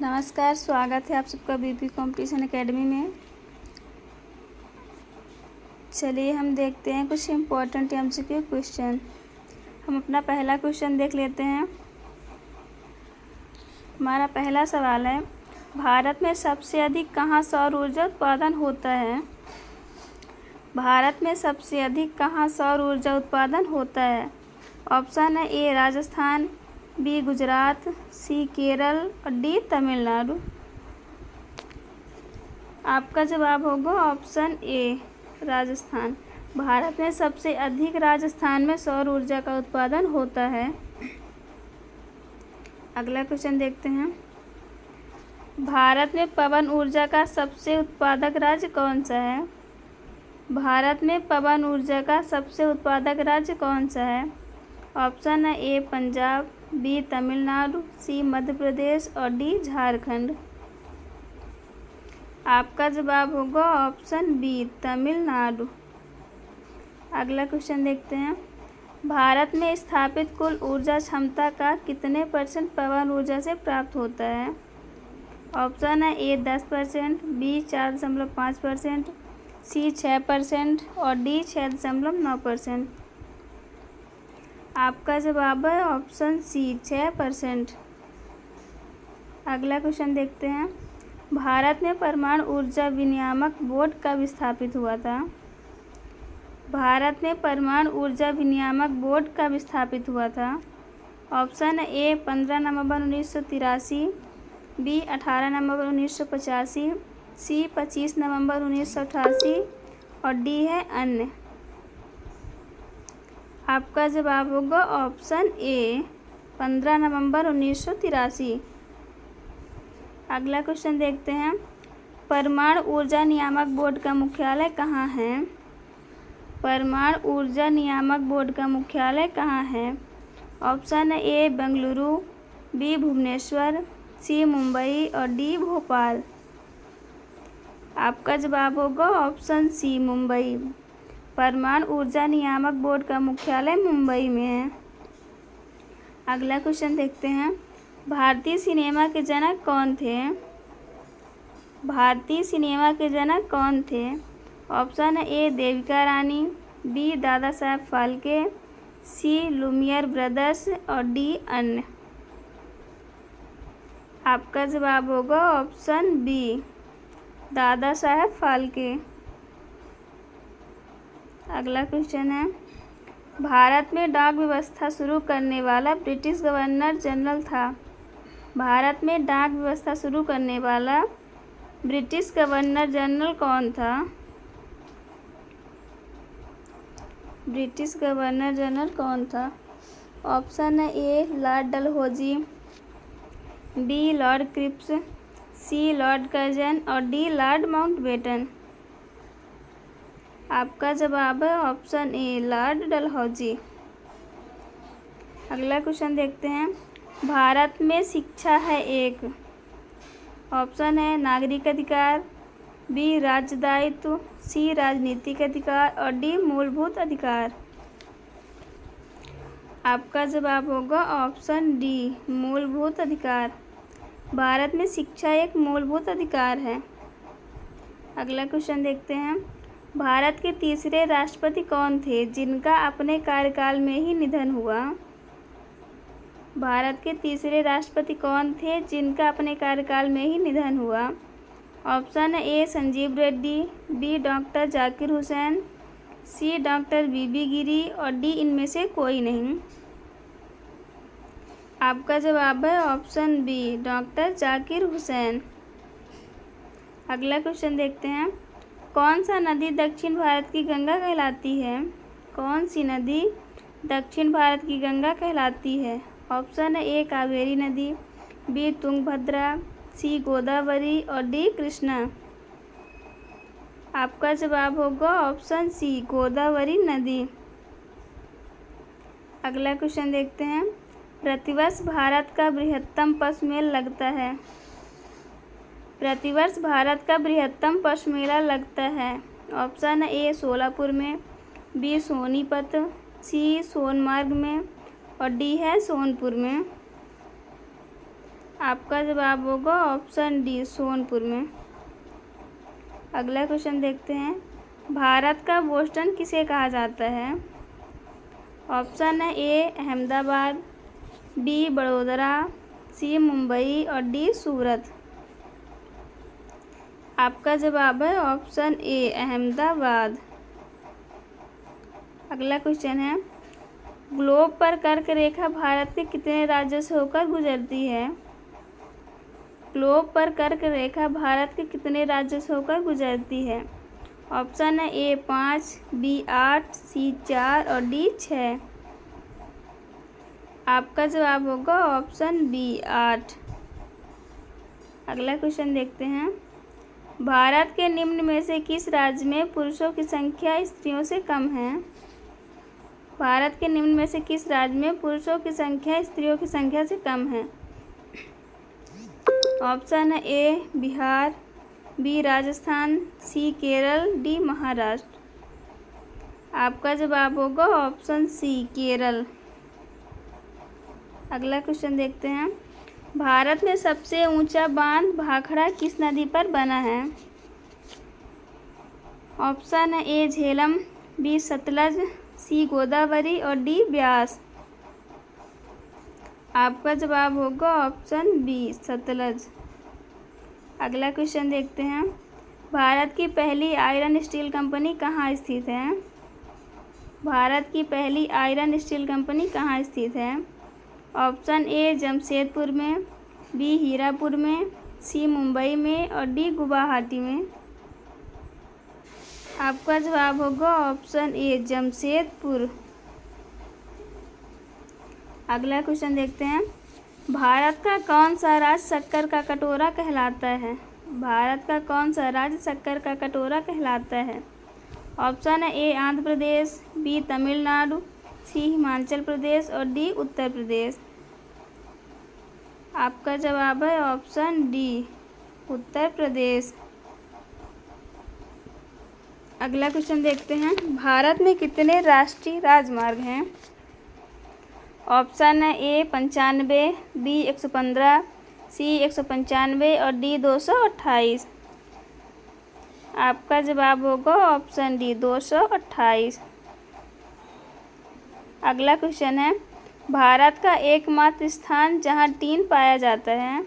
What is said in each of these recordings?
नमस्कार, स्वागत है आप सबका बीपी कंपटीशन एकेडमी में। चलिए हम देखते हैं कुछ इम्पोर्टेंट एमसीक्यू क्वेश्चन। हम अपना पहला क्वेश्चन देख लेते हैं। हमारा पहला सवाल है, भारत में सबसे अधिक कहाँ सौर ऊर्जा उत्पादन होता है? भारत में सबसे अधिक कहाँ सौर ऊर्जा उत्पादन होता है? ऑप्शन है ए राजस्थान, बी गुजरात, सी केरल और डी तमिलनाडु। आपका जवाब होगा ऑप्शन ए राजस्थान। भारत में सबसे अधिक राजस्थान में सौर ऊर्जा का उत्पादन होता है। अगला क्वेश्चन देखते हैं। भारत में पवन ऊर्जा का सबसे उत्पादक राज्य कौन सा है? भारत में पवन ऊर्जा का सबसे उत्पादक राज्य कौन सा है? ऑप्शन है ए पंजाब, बी तमिलनाडु, सी मध्य प्रदेश और डी झारखंड। आपका जवाब होगा ऑप्शन बी तमिलनाडु। अगला क्वेश्चन देखते हैं। भारत में स्थापित कुल ऊर्जा क्षमता का कितने % पवन ऊर्जा से प्राप्त होता है? ऑप्शन है ए 10%, बी 4.5%, सी 6% और डी 6.9%। आपका जवाब है ऑप्शन सी 6%। अगला क्वेश्चन देखते हैं। भारत में परमाणु ऊर्जा विनियामक बोर्ड कब स्थापित हुआ था? भारत में परमाणु ऊर्जा विनियामक बोर्ड कब स्थापित हुआ था? ऑप्शन ए 15 नवंबर 1983, बी 18 नवंबर 1985, सी 25 नवंबर 1988 और डी है अन्य। आपका जवाब होगा ऑप्शन ए 15 नवंबर 1983। अगला क्वेश्चन देखते हैं। परमाणु ऊर्जा नियामक बोर्ड का मुख्यालय कहाँ है? परमाणु ऊर्जा नियामक बोर्ड का मुख्यालय कहाँ है? ऑप्शन है ए बेंगलुरु, बी भुवनेश्वर, सी मुंबई और डी भोपाल। आपका जवाब होगा ऑप्शन सी मुंबई। परमाणु ऊर्जा नियामक बोर्ड का मुख्यालय मुंबई में है। अगला क्वेश्चन देखते हैं। भारतीय सिनेमा के जनक कौन थे? भारतीय सिनेमा के जनक कौन थे? ऑप्शन है ए देविका रानी, बी दादा साहब फाल्के, सी लुमियर ब्रदर्स और डी अन्य। आपका जवाब होगा ऑप्शन बी दादा साहब फाल्के। अगला क्वेश्चन है। भारत में डाक व्यवस्था शुरू करने वाला ब्रिटिश गवर्नर जनरल था। भारत में डाक व्यवस्था शुरू करने वाला ब्रिटिश गवर्नर जनरल कौन था? ब्रिटिश गवर्नर जनरल कौन था? ऑप्शन है A Lord Dalhousie, B Lord Cripps, C Lord Curzon और डी लॉर्ड माउंटबेटन। आपका जवाब है ऑप्शन ए लॉर्ड डलहौजी। अगला क्वेश्चन देखते हैं। भारत में शिक्षा है एक। ऑप्शन है नागरिक अधिकार, बी राज्य दायित्व, सी राजनीतिक अधिकार और डी मूलभूत अधिकार। आपका जवाब होगा ऑप्शन डी मूलभूत अधिकार। भारत में शिक्षा एक मूलभूत अधिकार है। अगला क्वेश्चन देखते हैं। भारत के तीसरे राष्ट्रपति कौन थे जिनका अपने कार्यकाल में ही निधन हुआ? भारत के तीसरे राष्ट्रपति कौन थे जिनका अपने कार्यकाल में ही निधन हुआ? ऑप्शन है A Sanjeev Reddy, B doctor Zakir Hussain, C doctor V V Giri और डी इनमें से कोई नहीं। आपका जवाब है option B doctor Zakir Hussain. अगला क्वेश्चन देखते हैं। कौन सा नदी दक्षिण भारत की गंगा कहलाती है? कौन सी नदी दक्षिण भारत की गंगा कहलाती है? ऑप्शन है ए कावेरी नदी, बी तुंगभद्रा, सी गोदावरी और डी कृष्णा। आपका जवाब होगा ऑप्शन सी गोदावरी नदी। अगला क्वेश्चन देखते हैं। प्रतिवर्ष भारत का बृहत्तम पशु मेला लगता है। प्रतिवर्ष भारत का बृहत्तम पशु मेला लगता है। ऑप्शन है ए सोलापुर में, बी सोनीपत, सी सोनमार्ग में और डी है सोनपुर में। आपका जवाब होगा ऑप्शन डी सोनपुर में। अगला क्वेश्चन देखते हैं, भारत का बोस्टन किसे कहा जाता है? ऑप्शन है ए अहमदाबाद, बी बड़ोदरा, सी मुंबई और डी सूरत। आपका जवाब है ऑप्शन ए अहमदाबाद। अगला क्वेश्चन है, ग्लोब पर कर्क रेखा भारत के कितने राज्यों से होकर गुजरती है? ग्लोब पर कर्क रेखा भारत के कितने राज्यों से होकर गुजरती है? ऑप्शन है ए 5, बी 8, सी 4 और डी 6। आपका जवाब होगा ऑप्शन बी 8। अगला क्वेश्चन देखते हैं, भारत के निम्न में से किस राज्य में पुरुषों की संख्या स्त्रियों से कम है? भारत के निम्न में से किस राज्य में पुरुषों की संख्या स्त्रियों की संख्या से कम है? ऑप्शन है ए बिहार, बी राजस्थान, सी केरल, डी महाराष्ट्र। आपका जवाब होगा ऑप्शन सी केरल। अगला क्वेश्चन देखते हैं, भारत में सबसे ऊंचा बांध भाखड़ा किस नदी पर बना है? ऑप्शन है ए झेलम, बी सतलज, सी गोदावरी और डी ब्यास। आपका जवाब होगा ऑप्शन बी सतलज। अगला क्वेश्चन देखते हैं, भारत की पहली आयरन स्टील कंपनी कहाँ स्थित है? भारत की पहली आयरन स्टील कंपनी कहाँ स्थित है? ऑप्शन ए जमशेदपुर में, बी हीरापुर में, सी मुंबई में और डी गुवाहाटी में। आपका जवाब होगा ऑप्शन ए जमशेदपुर। अगला क्वेश्चन देखते हैं, भारत का कौन सा राज्य शक्कर का कटोरा कहलाता है? भारत का कौन सा राज्य शक्कर का कटोरा कहलाता है? ऑप्शन है ए आंध्र प्रदेश, बी तमिलनाडु, सी हिमाचल प्रदेश और डी उत्तर प्रदेश। आपका जवाब है ऑप्शन डी उत्तर प्रदेश। अगला क्वेश्चन देखते हैं, भारत में कितने राष्ट्रीय राजमार्ग हैं? ऑप्शन है ए 95, बी 115, सी 195 और डी 228। आपका जवाब होगा ऑप्शन डी 228। अगला क्वेश्चन है, भारत का एकमात्र स्थान जहां टीन पाया जाता है?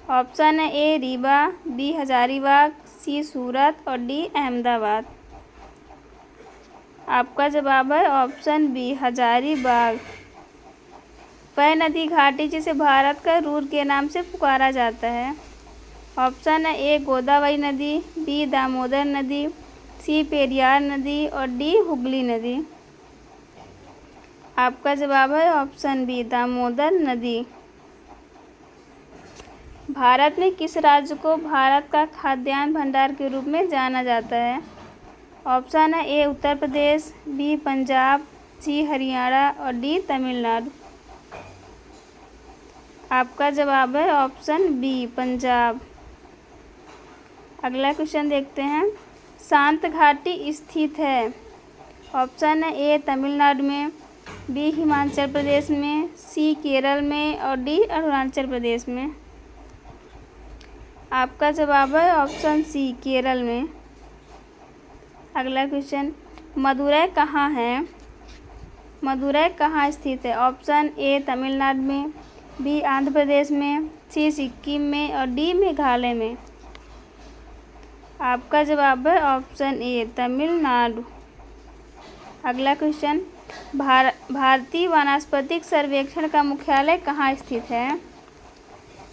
ऑप्शन है ए रीवा, बी हजारीबाग, सी सूरत और डी अहमदाबाद। आपका जवाब है ऑप्शन बी हजारीबाग। वह नदी घाटी जिसे भारत का रूर के नाम से पुकारा जाता है? ऑप्शन है ए गोदावरी नदी, बी दामोदर नदी, सी पेरियार नदी और डी हुगली नदी। आपका जवाब है ऑप्शन बी दामोदर नदी। भारत में किस राज्य को भारत का खाद्यान्न भंडार के रूप में जाना जाता है? ऑप्शन है ए उत्तर प्रदेश, बी पंजाब, सी हरियाणा और डी तमिलनाडु। आपका जवाब है ऑप्शन बी पंजाब। अगला क्वेश्चन देखते हैं, शांत घाटी स्थित है? ऑप्शन है ए तमिलनाडु में, बी हिमाचल प्रदेश में, सी केरल में और डी अरुणाचल प्रदेश में। आपका जवाब है ऑप्शन सी केरल में। अगला क्वेश्चन, मदुरै कहाँ है? मदुरै कहाँ स्थित है? ऑप्शन ए तमिलनाडु में, बी आंध्र प्रदेश में, सी सिक्किम में और डी मेघालय में। आपका जवाब है ऑप्शन ए तमिलनाडु। अगला क्वेश्चन, भारतीय वानस्पतिक सर्वेक्षण का मुख्यालय कहाँ स्थित है?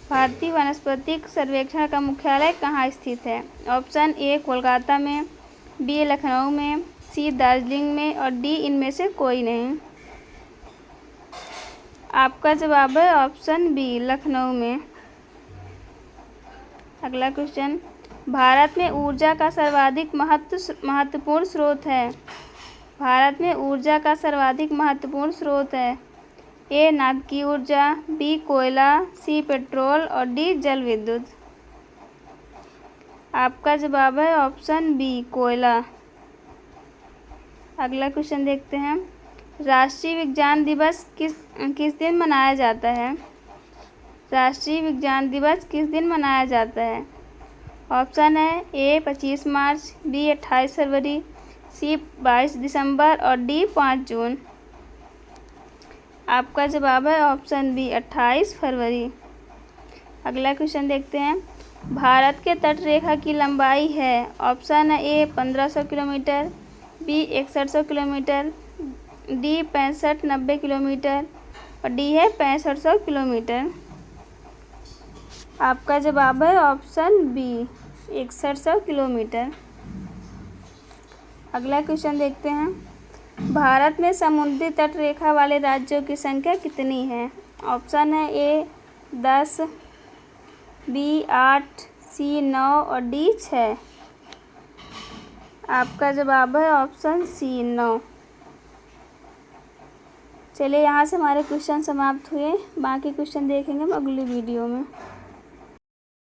भारतीय वानस्पतिक सर्वेक्षण का मुख्यालय कहाँ स्थित है? ऑप्शन ए कोलकाता में, बी लखनऊ में, सी दार्जिलिंग में और डी इनमें से कोई नहीं। आपका जवाब है ऑप्शन बी लखनऊ में। अगला क्वेश्चन, भारत में ऊर्जा का सर्वाधिक महत्वपूर्ण स्रोत है? भारत में ऊर्जा का सर्वाधिक महत्वपूर्ण स्रोत है? ए नाभिकीय ऊर्जा, बी कोयला, सी पेट्रोल और डी जल विद्युत। आपका जवाब है ऑप्शन बी कोयला। अगला क्वेश्चन देखते हैं, राष्ट्रीय विज्ञान दिवस किस दिन मनाया जाता है? राष्ट्रीय विज्ञान दिवस किस दिन मनाया जाता है? ऑप्शन है ए 25 मार्च, बी 28 फरवरी, सी 22 दिसंबर और डी 5 जून। आपका जवाब है ऑप्शन बी 28 फरवरी। अगला क्वेश्चन देखते हैं। भारत के तट रेखा की लंबाई है। ऑप्शन है A 1500 kilometre, B 6100 kilometre, D 65-90 kilometre और डी है 6500 किलोमीटर। आपका जवाब है ऑप्शन बी 6100 किलोमीटर। अगला क्वेश्चन देखते हैं। भारत में समुद्री तट रेखा वाले राज्यों की संख्या कितनी है? ऑप्शन है ए 10, बी 8, सी 9 और डी 6। आपका जवाब है ऑप्शन सी 9। चलिए यहाँ से हमारे क्वेश्चन समाप्त हुए। बाकी क्वेश्चन देखेंगे हम अगली वीडियो में।